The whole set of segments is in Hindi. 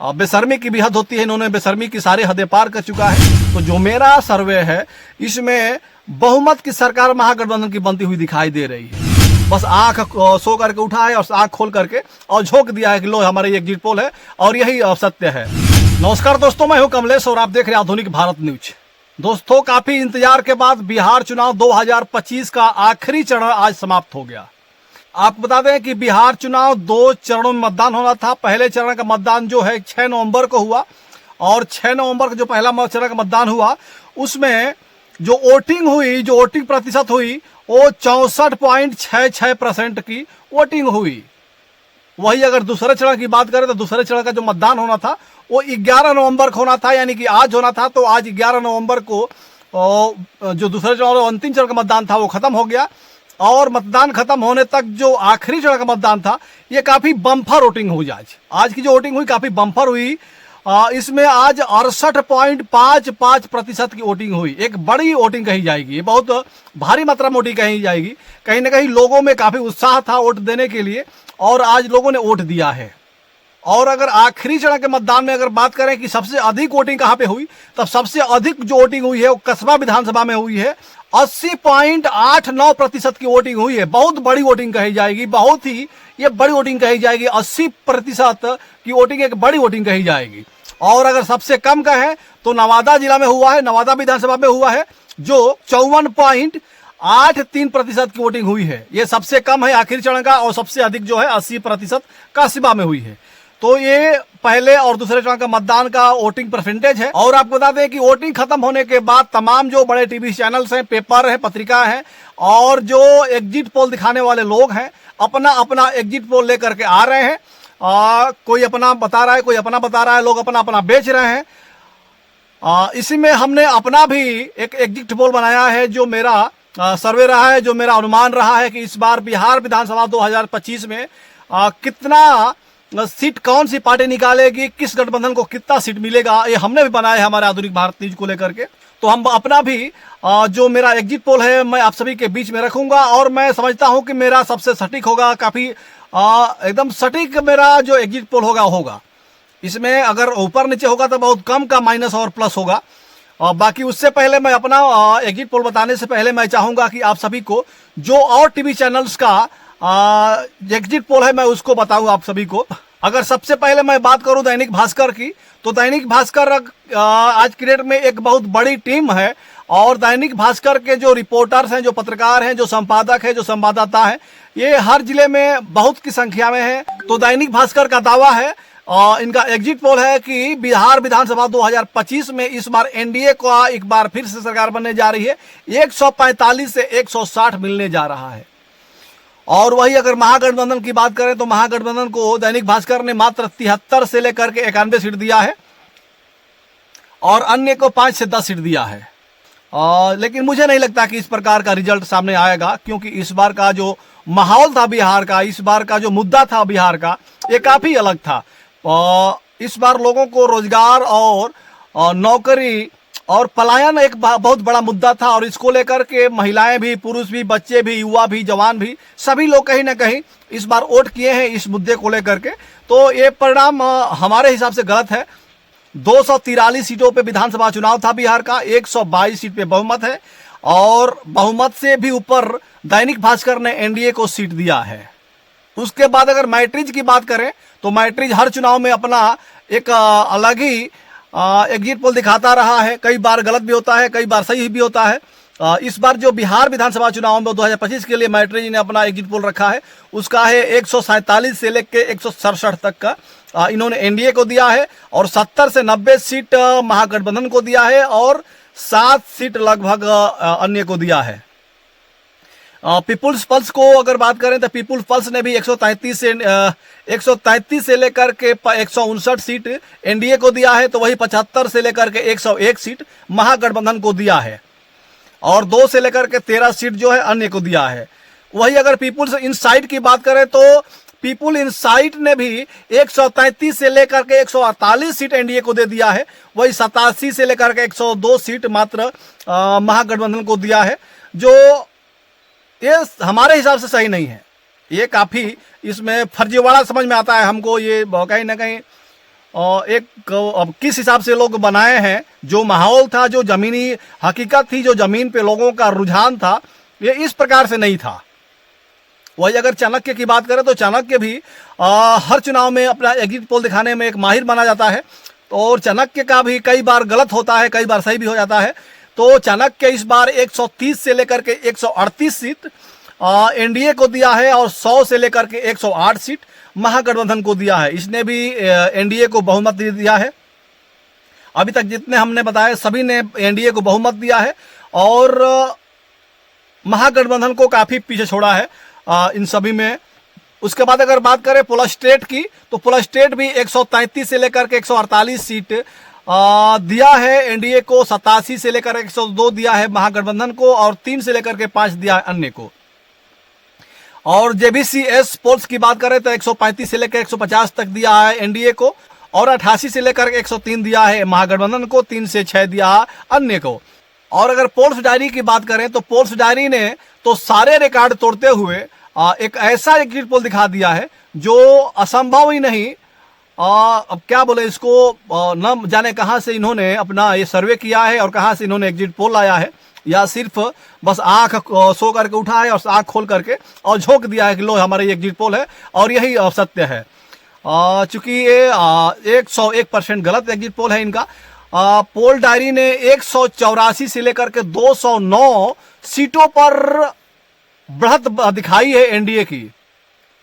बेशर्मी की भी हद होती है, इन्होंने बेशर्मी की सारी हदें पार कर चुका है। तो जो मेरा सर्वे है इसमें बहुमत की सरकार महागठबंधन की बनती हुई दिखाई दे रही है। बस आंख सो करके उठा है और आंख खोल करके और झोंक दिया है कि लो हमारा ये एग्जिट पोल है और यही सत्य है। नमस्कार दोस्तों, मैं हूं कमलेश और आप देख रहे हैं आधुनिक भारत न्यूज। दोस्तों, काफी इंतजार के बाद बिहार चुनाव 2025 का आखिरी चरण आज समाप्त हो गया। आपको बता दें कि बिहार चुनाव 2 चरणों में मतदान होना था। पहले चरण का मतदान जो है 6 नवंबर को हुआ और 6 नवंबर को जो पहला चरण का मतदान हुआ उसमें जो वोटिंग प्रतिशत हुई वो 64.66% की वोटिंग हुई। वही अगर दूसरे चरण की बात करें तो दूसरे चरण का जो मतदान होना था वो 11 नवंबर को होना था, यानी कि आज होना था। तो आज 11 नवंबर को जो दूसरे चरण और अंतिम चरण का मतदान था वो खत्म हो गया और मतदान खत्म होने तक जो आखिरी चरण का मतदान था ये काफी बम्पर वोटिंग हुई। आज की जो वोटिंग हुई काफी बम्पर हुई। इसमें आज 68.55% की वोटिंग हुई। एक बड़ी वोटिंग कही जाएगी, बहुत भारी मात्रा में वोटिंग कही जाएगी। कहीं ना कहीं लोगों में काफी उत्साह था वोट देने के लिए और आज लोगों ने वोट दिया है। और अगर आखिरी चरण के मतदान में अगर बात करें कि सबसे अधिक वोटिंग कहां पे हुई, तब सबसे अधिक जो वोटिंग हुई है वो कसबा विधानसभा में हुई है। 80.89% की वोटिंग हुई है। बहुत बड़ी वोटिंग कही जाएगी, बहुत ही ये बड़ी वोटिंग कही जाएगी। 80% की वोटिंग एक बड़ी वोटिंग कही जाएगी। और अगर सबसे कम का है तो नवादा जिला में हुआ है, नवादा विधानसभा में हुआ है जो 54.83% की वोटिंग हुई है। ये सबसे कम है आखिरी चरण का और सबसे अधिक जो है 80% कासिबा में हुई है। तो ये पहले और दूसरे चरण का मतदान का वोटिंग परसेंटेज है। और आपको बता दें कि वोटिंग खत्म होने के बाद तमाम जो बड़े टीवी चैनल्स हैं, पेपर है, पत्रिका है और जो एग्जिट पोल दिखाने वाले लोग हैं अपना अपना एग्जिट पोल लेकर के आ रहे हैं। कोई अपना बता रहा है, कोई अपना बता रहा है, लोग अपना अपना बेच रहे हैं। इसी में हमने अपना भी एक एग्जिट पोल बनाया है जो मेरा सर्वे रहा है, जो मेरा अनुमान रहा है कि इस बार बिहार विधानसभा 2025 में कितना सीट कौन सी पार्टी निकालेगी, किस गठबंधन को कितना सीट मिलेगा, ये हमने भी बनाया है हमारे आधुनिक भारत न्यूज को लेकर के। तो हम अपना भी जो मेरा एग्जिट पोल है मैं आप सभी के बीच में रखूंगा और मैं समझता हूं कि मेरा सबसे सटीक होगा। काफी एकदम सटीक मेरा जो एग्जिट पोल होगा। इसमें अगर ऊपर नीचे होगा तो बहुत कम का माइनस और प्लस होगा। बाकी उससे पहले मैं अपना एग्जिट पोल बताने से पहले मैं चाहूंगा कि आप सभी को जो और टीवी चैनल्स का एग्जिट पोल है मैं उसको बताऊं आप सभी को। अगर सबसे पहले मैं बात करूं दैनिक भास्कर की, तो दैनिक भास्कर आज की डेट में एक बहुत बड़ी टीम है और दैनिक भास्कर के जो रिपोर्टर्स हैं, जो पत्रकार हैं, जो संपादक हैं, जो संवाददाता हैं, ये हर जिले में बहुत की संख्या में है। तो दैनिक भास्कर का दावा है, इनका एग्जिट पोल है कि बिहार विधानसभा 2025 में इस बार एनडीए को एक बार फिर से सरकार बनने जा रही है। 145 से 160 मिलने जा रहा है। और वही अगर महागठबंधन की बात करें तो महागठबंधन को दैनिक भास्कर ने मात्र 73 से लेकर के 91 सीट दिया है और अन्य को 5 से 10 सीट दिया है। लेकिन मुझे नहीं लगता कि इस प्रकार का रिजल्ट सामने आएगा, क्योंकि इस बार का जो माहौल था बिहार का, इस बार का जो मुद्दा था बिहार का, ये काफी अलग था। इस बार लोगों को रोजगार और नौकरी और पलायन एक बहुत बड़ा मुद्दा था और इसको लेकर के महिलाएं भी, पुरुष भी, बच्चे भी, युवा भी, जवान भी, सभी लोग कहीं ना कहीं इस बार वोट किए हैं इस मुद्दे को लेकर के। तो ये परिणाम हमारे हिसाब से गलत है। 243 सीटों पे विधानसभा चुनाव था बिहार का, 122 सीट पे बहुमत है और बहुमत से भी ऊपर दैनिक भास्कर ने एनडीए को सीट दिया है। उसके बाद अगर मैट्रिज की बात करें तो मैट्रिज हर चुनाव में अपना एक अलग ही एग्जिट पोल दिखाता रहा है। कई बार गलत भी होता है, कई बार सही भी होता है। इस बार जो बिहार विधानसभा चुनाव में 2025 के लिए मैट्रिज ने अपना एग्जिट पोल रखा है उसका है 147 से लेकर 167 तक का इन्होंने एनडीए को दिया है और 70 से 90 सीट महागठबंधन को दिया है और 7 सीट लगभग अन्य को दिया है। पीपुल्स पल्स को अगर बात करें तो पीपुल्स पल्स ने भी 133 से लेकर के 159 सीट एनडीए को दिया है। तो वही 75 से लेकर के 101 सीट महागठबंधन को दिया है और 2 से लेकर के 13 सीट जो है अन्य को दिया है। वही अगर पीपुल्स इनसाइट की बात करें तो पीपुल इनसाइट ने भी 133 से लेकर के 148 सीट एनडीए को दे दिया है। वही 87 से लेकर के 102 सीट मात्र महागठबंधन को दिया है, जो ये हमारे हिसाब से सही नहीं है। ये काफी इसमें फर्जीवाड़ा समझ में आता है हमको। ये कहीं ना कहीं अब किस हिसाब से लोग बनाए हैं, जो माहौल था, जो जमीनी हकीकत थी, जो जमीन पे लोगों का रुझान था, ये इस प्रकार से नहीं था। वही अगर चाणक्य की बात करें तो चाणक्य भी हर चुनाव में अपना एग्जिट पोल दिखाने में एक माहिर माना जाता है। तो और चाणक्य का भी कई बार गलत होता है, कई बार सही भी हो जाता है। तो चाणक्य इस बार 130 से लेकर के 138 सीट एनडीए को दिया है और 100 से लेकर के 108 सीट महागठबंधन को दिया है। इसने भी एनडीए को बहुमत दिया है। अभी तक जितने हमने बताए सभी ने एनडीए को बहुमत दिया है और महागठबंधन को काफी पीछे छोड़ा है इन सभी में। उसके बाद अगर बात करें पुलस स्टेट की, तो पुलस स्टेट भी 133 से लेकर के 148 सीट दिया है एनडीए को, 87 से लेकर 102 दिया है महागठबंधन को और 3 से लेकर के 5 दिया है अन्य को। और जेबीसीएस पोल्स की बात करें तो 135 से लेकर 150 तक दिया है एनडीए को और 88 से लेकर 103 दिया है महागठबंधन को, 3 से 6 दिया अन्य को। और अगर पोल्स डायरी की बात करें तो पोल्स डायरी ने तो सारे रिकॉर्ड तोड़ते हुए एक ऐसा एग्जिट पोल दिखा दिया है जो असंभव ही नहीं, अब क्या बोले इसको, न जाने कहां से इन्होंने अपना ये सर्वे किया है और कहां से इन्होंने एग्जिट पोल लाया है, या सिर्फ बस आंख सो करके उठा है और आंख खोल करके और झोंक दिया है कि लो हमारा ये एग्जिट पोल है और यही सत्य है। चूंकि ये 101% गलत एग्जिट पोल है इनका। पोल डायरी ने 184 से लेकर के 209 सीटों पर बढ़त दिखाई है एनडीए की।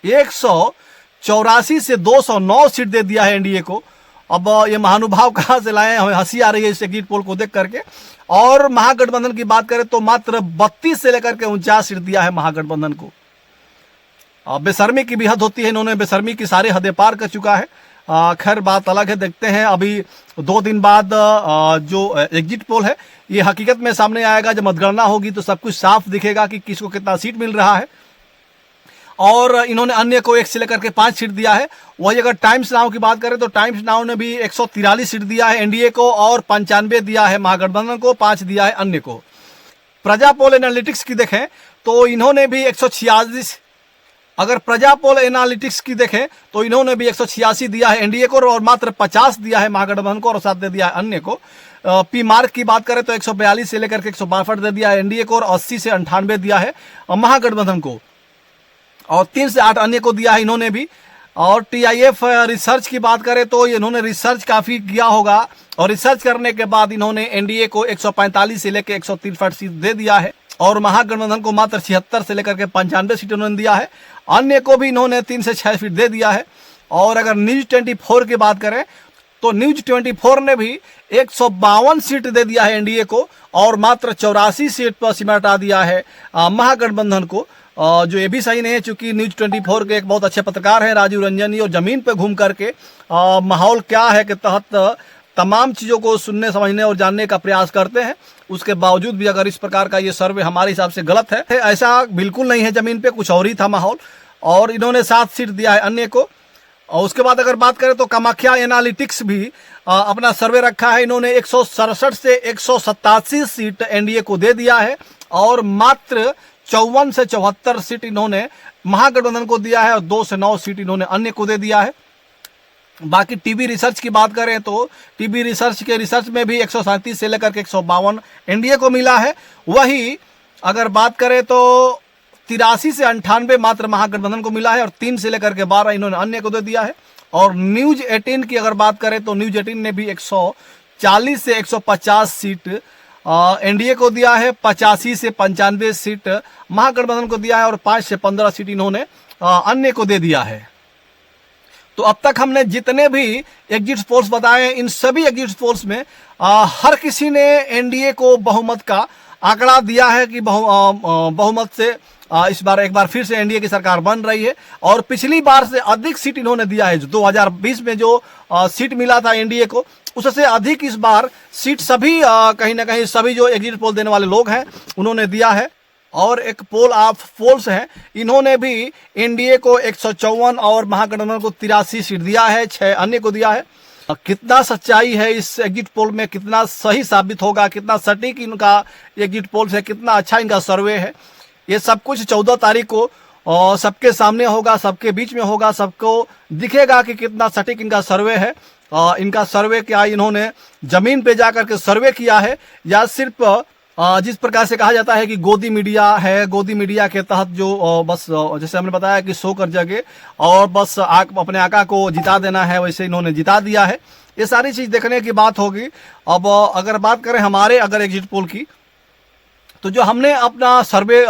184 से 209 सीट दे दिया है एनडीए को। अब ये महानुभाव कहां से लाए, हमें हंसी आ रही है इस एग्जिट पोल को देख करके। और महागठबंधन की बात करें तो मात्र 32 से लेकर के 49 सीट दिया है महागठबंधन को। बेशर्मी की भी हद होती है, इन्होंने बेशर्मी की सारे हदें पार कर चुका है। खैर बात अलग है, देखते हैं अभी 2 दिन बाद जो एग्जिट पोल है ये हकीकत में सामने आएगा। जब मतगणना होगी तो सब कुछ साफ दिखेगा कि किसको कितना सीट मिल रहा है। और इन्होंने अन्य को 1 से लेकर के 5 सीट दिया है। वही अगर टाइम्स नाउ की बात करें तो टाइम्स नाउ ने भी 143 सीट दिया है एनडीए को और 95 दिया है महागठबंधन को, 5 दिया है अन्य को। प्रजा पोल एनालिटिक्स की देखें तो इन्होंने भी 146, अगर प्रजा पोल एनालिटिक्स की देखें तो इन्होंने भी 186 दिया है एनडीए को और मात्र 50 दिया है महागठबंधन को और 7 दे दिया है अन्य को। पी मार्क की बात करें तो 142 से लेकर के 162 दे दिया है एनडीए को और 80 से 98 दिया है महागठबंधन को और 3 से 8 अन्य को दिया है इन्होंने भी। और टीआईएफ रिसर्च की बात करें तो इन्होंने रिसर्च काफी किया होगा और रिसर्च करने के बाद इन्होंने एनडीए को 145 से लेकर 163 सीट दे दिया है और महागठबंधन को मात्र 76 से लेकर के 95 सीट उन्होंने दिया है। अन्य को भी इन्होंने 3 से 6 सीट दे दिया है। और अगर न्यूज 24 की बात करें तो न्यूज 24 ने भी 152 सीट दे दिया है एनडीए को और मात्र 84 सीट पर सिमटा दिया है महागठबंधन को, जो ये भी सही नहीं है। चूंकि न्यूज 24 के एक बहुत अच्छे पत्रकार हैं राजीव रंजन, और जमीन पे घूम करके माहौल क्या है के तहत तमाम चीजों को सुनने, समझने और जानने का प्रयास करते हैं। उसके बावजूद भी अगर इस प्रकार का ये सर्वे हमारे हिसाब से गलत है, ऐसा बिल्कुल नहीं है, जमीन पे कुछ और ही था माहौल। और इन्होंने 7 सीट दिया है अन्य को। और उसके बाद अगर बात करें तो कामाख्या एनालिटिक्स भी अपना सर्वे रखा है। इन्होंने 167 से 187 सीट एनडीए को दे दिया है और मात्र 54 से 74 सीट इन्होंने महागठबंधन को दिया है और 2 से 9 सीट इन्होंने अन्य को दे दिया है। बाकी टीबी रिसर्च की बात करें तो टीबी रिसर्च के रिसर्च में भी 137 से लेकर के 152 एनडीए को मिला है। वही अगर बात करें तो 83 से 98 मात्र महागठबंधन को मिला है और 3 से लेकर के 12 इन्होंने अन्य को दे दिया है। और न्यूज 18 की अगर बात करें तो न्यूज 18 ने भी 140 से 150 सीट एनडीए को दिया है, 85 से 95 सीट महागठबंधन को दिया है और 5 से 15 सीट इन्होंने अन्य को दे दिया है। तो अब तक हमने जितने भी एग्जिट पोल्स बताए, इन सभी एग्जिट पोल्स में हर किसी ने एनडीए को बहुमत का आंकड़ा दिया है कि बहुमत से इस बार एक बार फिर से एनडीए की सरकार बन रही है। और पिछली बार से अधिक सीट इन्होंने दिया है। 2020 में जो सीट मिला था एनडीए को उससे अधिक इस बार सीट सभी कहीं ना कहीं सभी जो एग्जिट पोल देने वाले लोग हैं उन्होंने दिया है। और एक पोल ऑफ पोल्स है, इन्होंने भी एनडीए को 154 और महागठबंधन को 83 सीट दिया है, 6 अन्य को दिया है। कितना सच्चाई है इस एग्जिट पोल में, कितना सही साबित होगा, कितना सटीक इनका एग्जिट पोल है, कितना अच्छा इनका सर्वे है, ये सब कुछ 14 तारीख को सबके सामने होगा, सबके बीच में होगा, सबको दिखेगा कि कितना सटीक इनका सर्वे है। इनका सर्वे क्या इन्होंने जमीन पे जाकर के सर्वे किया है, या सिर्फ जिस प्रकार से कहा जाता है कि गोदी मीडिया है, गोदी मीडिया के तहत जो बस जैसे हमने बताया कि सो कर जगह और बस अपने आका को जिता देना है, वैसे इन्होंने जिता दिया है। ये सारी चीज देखने की बात होगी। अब अगर बात करें हमारे अगर एग्जिट पोल की, तो जो हमने अपना सर्वे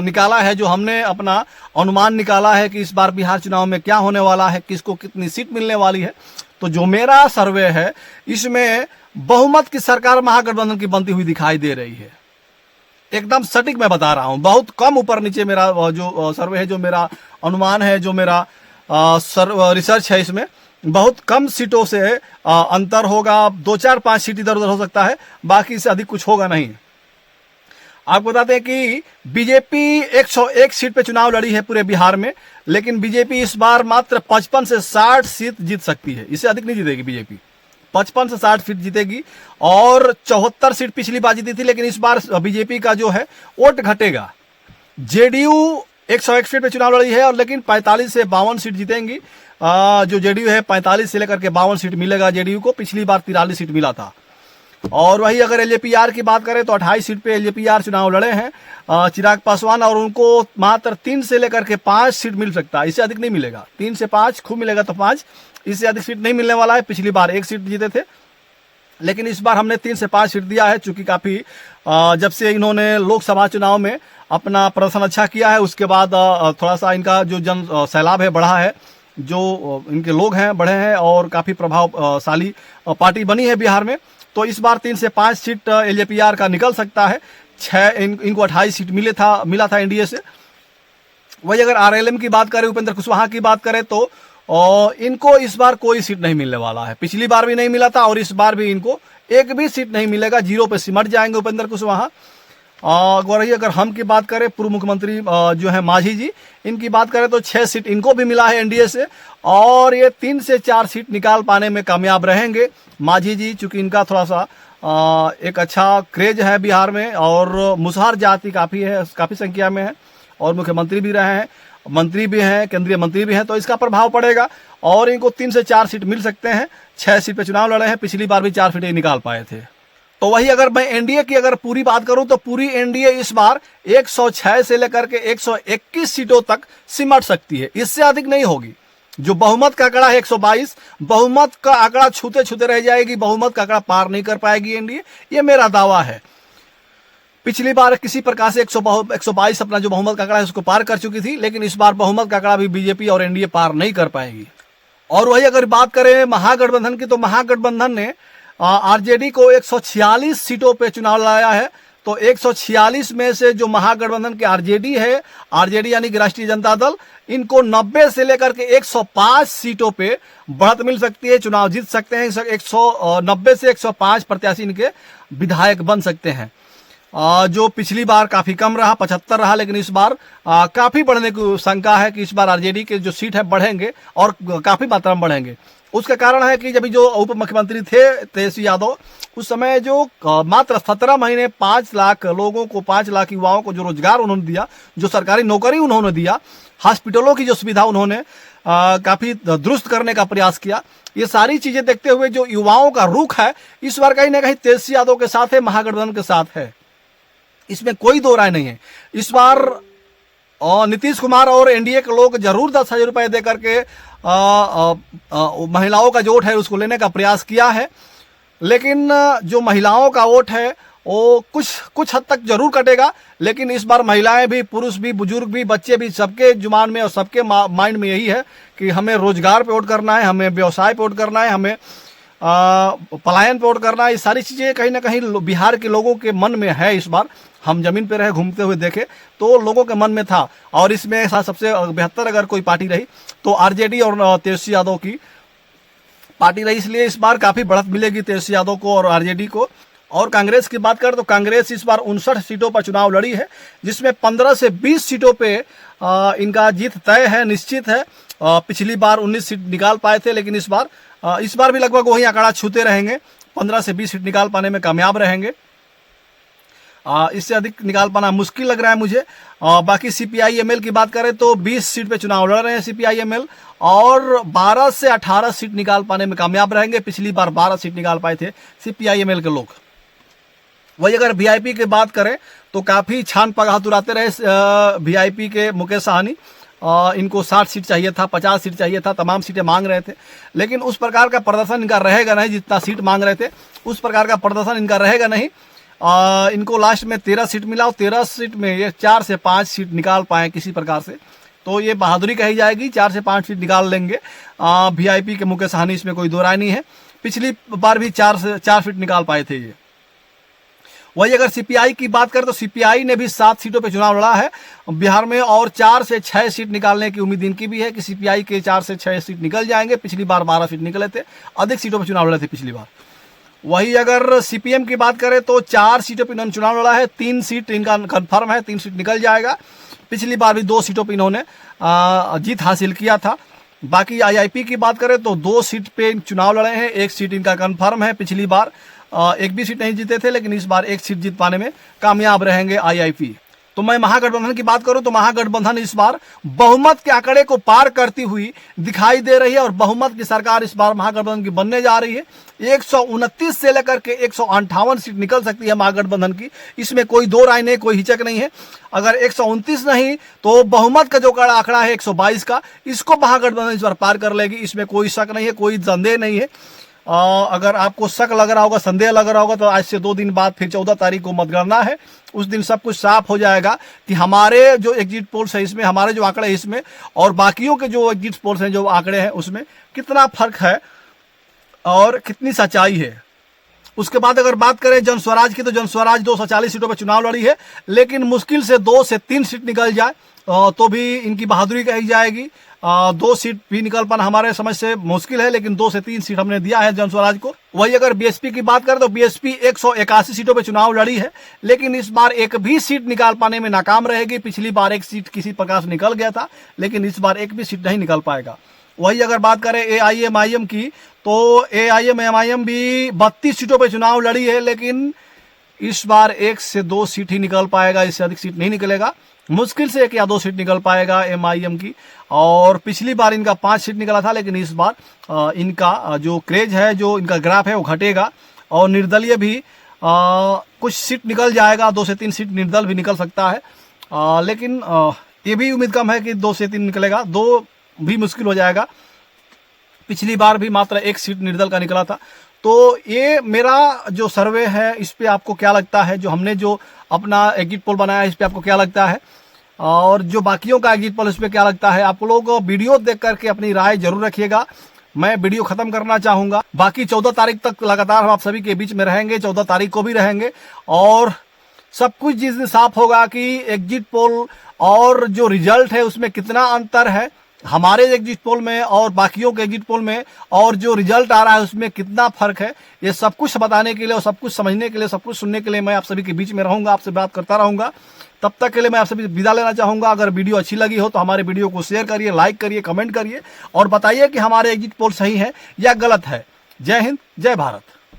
निकाला है, जो हमने अपना अनुमान निकाला है कि इस बार बिहार चुनाव में क्या होने वाला है, किसको कितनी सीट मिलने वाली है, तो जो मेरा सर्वे है इसमें बहुमत की सरकार महागठबंधन की बनती हुई दिखाई दे रही है। एकदम सटीक मैं बता रहा हूं, बहुत कम ऊपर नीचे मेरा जो सर्वे है, जो मेरा अनुमान है, जो मेरा रिसर्च है, इसमें बहुत कम सीटों से अंतर होगा। 2 4 5 सीट इधर उधर हो सकता है, बाकी इससे अधिक कुछ होगा नहीं। आपको बताते हैं कि बीजेपी 101 सीट पे चुनाव लड़ी है पूरे बिहार में, लेकिन बीजेपी इस बार मात्र 55 से 60 सीट जीत सकती है, इससे अधिक नहीं जीतेगी बीजेपी। 55 से 60 सीट जीतेगी, और 74 सीट पिछली बार जीती थी, लेकिन इस बार बीजेपी का जो है वोट घटेगा। जेडीयू 101 सीट पे चुनाव लड़ी है, और लेकिन 45 से 52 सीट जीतेंगी। जो जेडीयू है 45 से लेकर के 52 सीट मिलेगा जेडीयू को, पिछली बार 43 सीट मिला था। और वही अगर एलजेपीआर की बात करें तो 28 सीट पे एलजेपीआर चुनाव लड़े हैं चिराग पासवान, और उनको मात्र 3 से लेकर के 5 सीट मिल सकता है, इससे अधिक नहीं मिलेगा। 3 से 5 खूब मिलेगा तो 5, इससे अधिक सीट नहीं मिलने वाला है। पिछली बार 1 सीट जीते थे, लेकिन इस बार हमने 3 से 5 सीट दिया है, चूंकि काफी जब से इन्होंने लोकसभा चुनाव में अपना प्रदर्शन अच्छा किया है, उसके बाद थोड़ा सा इनका जो जन सैलाब है बढ़ा है, जो इनके लोग हैं बढ़े हैं, और काफी प्रभावशाली पार्टी बनी है बिहार में। तो इस बार 3 से 5 सीट एलजेपीआर का निकल सकता है। 6 इनको 28 सीट मिला था एनडीए से। वही अगर आरएलएम की बात करें, उपेंद्र कुशवाहा की बात करें, तो इनको इस बार कोई सीट नहीं मिलने वाला है। पिछली बार भी नहीं मिला था, और इस बार भी इनको एक भी सीट नहीं मिलेगा, 0 पे सिमट जाएंगे उपेंद्र कुशवाहा। अगर हम की बात करें, पूर्व मुख्यमंत्री जो है मांझी जी, इनकी बात करें तो 6 सीट इनको भी मिला है एनडीए से, और ये 3 से 4 सीट निकाल पाने में कामयाब रहेंगे मांझी जी, चूंकि इनका थोड़ा सा एक अच्छा क्रेज है बिहार में, और मुसहर जाति काफी संख्या में है, और मुख्यमंत्री भी रहे हैं, मंत्री भी हैं, केंद्रीय मंत्री भी हैं, तो इसका प्रभाव पड़ेगा। और इनको 3 से 4 सीट मिल सकते हैं। 6 सीट पे चुनाव लड़े हैं, पिछली बार भी 4 सीटें निकाल पाए थे। तो वही अगर मैं एनडीए की अगर पूरी बात करूं, तो पूरी एनडीए इस बार 106 से लेकर के 121 सीटों तक सिमट सकती है, इससे अधिक नहीं होगी। जो बहुमत का आंकड़ा है 122, बहुमत का आंकड़ा छूते छूते रह जाएगी, बहुमत का आंकड़ा पार नहीं कर पाएगी एनडीए, ये मेरा दावा है। पिछली बार किसी प्रकार से 122 अपना जो बहुमत का आंकड़ा है उसको पार कर चुकी थी, लेकिन इस बार बहुमत का आंकड़ा भी बीजेपी और एनडीए पार नहीं कर पाएगी। और वही अगर बात करें महागठबंधन की, तो महागठबंधन ने आरजेडी को 146 सीटों पे चुनाव लड़ाया है। तो 146 में से जो महागठबंधन के आरजेडी है, आरजेडी यानी कि राष्ट्रीय जनता दल, इनको 90 से लेकर के 105 सीटों पे बढ़त मिल सकती है, चुनाव जीत सकते हैं। 190 से 105 प्रत्याशी इनके विधायक बन सकते हैं, जो पिछली बार काफी कम रहा, 75 रहा, लेकिन इस बार काफी बढ़ने की शंका है कि इस बार आरजेडी के जो सीट है बढ़ेंगे, और काफी मात्रा में बढ़ेंगे। उसका कारण है कि जब जो उप मुख्यमंत्री थे तेजस्वी यादव, उस समय जो मात्र 17 महीने 5 लाख लोगों को, 5 लाख युवाओं को जो रोजगार उन्होंने दिया, जो सरकारी नौकरी उन्होंने दिया, हॉस्पिटलों की जो सुविधा उन्होंने काफी दुरुस्त करने का प्रयास किया, ये सारी चीजें देखते हुए जो युवाओं का रुख है इस बार कहीं ना कहीं तेजस्वी यादव के साथ है, महागठबंधन के साथ है, इसमें कोई दो राय नहीं है। इस बार नीतीश कुमार और एनडीए के लोग जरूर 10,000 रुपए देकर के महिलाओं का जो वोट है उसको लेने का प्रयास किया है, लेकिन जो महिलाओं का वोट है वो कुछ हद तक जरूर कटेगा। लेकिन इस बार महिलाएं भी, पुरुष भी, बुजुर्ग भी, बच्चे भी, सबके जुबान में और सबके माइंड में यही है कि हमें रोजगार पे वोट करना है, हमें व्यवसाय पे वोट करना है, हमें पलायन पे वोट करना है। ये सारी चीजें कहीं ना कहीं बिहार के लोगों के मन में है। इस बार हम जमीन पे रहे, घूमते हुए देखे तो लोगों के मन में था। और इसमें सबसे बेहतर अगर कोई पार्टी रही तो आरजेडी और तेजस्वी यादव की पार्टी रही, इसलिए इस बार काफी बढ़त मिलेगी तेजस्वी यादव को और आरजेडी को। और कांग्रेस की बात करें तो कांग्रेस इस बार 59 सीटों पर चुनाव लड़ी है, जिसमें 15 से 20 सीटों पे इनका जीत तय है, निश्चित है। पिछली बार 19 सीट निकाल पाए थे, लेकिन इस बार भी लगभग वही आंकड़ा छूते रहेंगे, 15 से 20 सीट निकाल पाने में कामयाब रहेंगे। इससे अधिक निकाल पाना मुश्किल लग रहा है मुझे। बाकी CPI-ML की बात करें तो 20 सीट पे चुनाव लड़ रहे हैं CPI-ML और 12 से 18 सीट निकाल पाने में कामयाब रहेंगे। पिछली बार 12 सीट निकाल पाए थे CPI-ML के लोग। वही अगर VIP की बात करें तो काफ़ी छान पगाह तुराते रहे VIP के मुकेश साहनी। इनको 60 सीट चाहिए था, 50 सीट चाहिए था, तमाम सीटें मांग रहे थे, लेकिन उस प्रकार का प्रदर्शन इनका रहेगा नहीं। जितना सीट मांग रहे थे उस प्रकार का प्रदर्शन इनका रहेगा नहीं। इनको लास्ट में 13 सीट मिला और 13 सीट में ये 4 से 5 सीट निकाल पाए किसी प्रकार से, तो ये बहादुरी कही जाएगी। 4 से 5 सीट निकाल लेंगे VIP के मुकेश साहनी, इसमें कोई दो राय नहीं है। पिछली बार भी 4 सीट निकाल पाए थे ये। वही अगर CPI की बात करें तो CPI ने भी 7 सीटों पे चुनाव लड़ा है बिहार में और 4 से 6 सीट निकालने की उम्मीद इनकी भी है कि CPI के 4 से 6 सीट निकल जाएंगे। पिछली बार 12 सीट निकले थे, अधिक सीटों पे चुनाव लड़े थे पिछली बार। वही अगर CPM की बात करें तो 4 सीटों पर इन्होंने चुनाव लड़ा है, 3 सीट इनका कन्फर्म है, 3 सीट निकल जाएगा। पिछली बार भी 2 सीटों पर इन्होंने जीत हासिल किया था। बाकी IIP की बात करें तो 2 सीट पे चुनाव लड़े हैं, 1 सीट इनका कन्फर्म है। पिछली बार एक भी सीट नहीं जीते थे, लेकिन इस बार 1 सीट जीत पाने में कामयाब रहेंगे IIP। तो मैं महागठबंधन की बात करूं तो महागठबंधन इस बार बहुमत के आंकड़े को पार करती हुई दिखाई दे रही है और बहुमत की सरकार इस बार महागठबंधन की बनने जा रही है। 129 से लेकर के 158 सीट निकल सकती है महागठबंधन की, इसमें कोई दो राय नहीं, कोई हिचक नहीं है। अगर 129 नहीं तो बहुमत का जो आंकड़ा है 122 का, इसको महागठबंधन इस बार पार कर लेगी, इसमें कोई शक नहीं है, कोई संदेह नहीं है। अगर आपको शक लग रहा होगा, संदेह लग रहा होगा, तो आज से 2 दिन बाद फिर 14 तारीख को मतगणना है। उस दिन सब कुछ साफ हो जाएगा कि हमारे जो एग्जिट पोल्स है इसमें, हमारे जो आंकड़े हैं इसमें और बाकियों के जो एग्जिट पोल्स हैं, जो आंकड़े हैं उसमें कितना फर्क है और कितनी सच्चाई है। उसके बाद अगर बात करें जन स्वराज की तो जन स्वराज 240 सीटों पर चुनाव लड़ी है, लेकिन मुश्किल से 2 से 3 सीट निकल जाए तो भी इनकी बहादुरी कही जाएगी। 2 सीट भी निकल पाना हमारे समझ से मुश्किल है, लेकिन 2 से 3 सीट हमने दिया है जन स्वराज को। वही अगर BSP की बात करें तो BSP 181 सीटों पे चुनाव लड़ी है, लेकिन इस बार एक भी सीट निकाल पाने में नाकाम रहेगी। पिछली बार 1 सीट किसी प्रकार से निकल गया था, लेकिन इस बार एक भी सीट नहीं निकल पाएगा। वही अगर बात करें AIM-MIM की तो AIM-MIM भी 32 सीटों पे चुनाव लड़ी है, लेकिन इस बार 1 से 2 सीट ही निकल पाएगा, इससे अधिक सीट नहीं निकलेगा। मुश्किल से 1 या 2 सीट निकल पाएगा MIM की। और पिछली बार इनका 5 सीट निकला था, लेकिन इस बार इनका जो क्रेज है, जो इनका ग्राफ है वो घटेगा और निर्दलीय भी कुछ सीट निकल जाएगा। 2 से 3 सीट निर्दल भी निकल सकता है, लेकिन ये भी उम्मीद कम है कि 2 से 3 निकलेगा, 2 भी मुश्किल हो जाएगा। पिछली बार भी मात्र 1 सीट निर्दल का निकला था। तो ये मेरा जो सर्वे है इस पे आपको क्या लगता है, जो हमने जो अपना एग्जिट पोल बनाया है इस पे आपको क्या लगता है, और जो बाकियों का एग्जिट पोल इस पे क्या लगता है। आप लोग वीडियो देख करके अपनी राय जरूर रखिएगा। मैं वीडियो खत्म करना चाहूंगा। बाकी 14 तारीख तक लगातार हम आप सभी के बीच में रहेंगे, 14 तारीख को भी रहेंगे और सब कुछ जिस दिन साफ होगा कि एग्जिट पोल और जो रिजल्ट है उसमें कितना अंतर है हमारे एग्जिट पोल में और बाकियों के एग्जिट पोल में, और जो रिजल्ट आ रहा है उसमें कितना फर्क है, ये सब कुछ बताने के लिए और सब कुछ समझने के लिए, सब कुछ सुनने के लिए मैं आप सभी के बीच में रहूंगा, आपसे बात करता रहूंगा। तब तक के लिए मैं आप सभी विदा लेना चाहूंगा। अगर वीडियो अच्छी लगी हो तो हमारे वीडियो को शेयर करिए, लाइक करिए, कमेंट करिए और बताइए कि हमारे एग्जिट पोल सही है या गलत है। जय हिंद, जय भारत।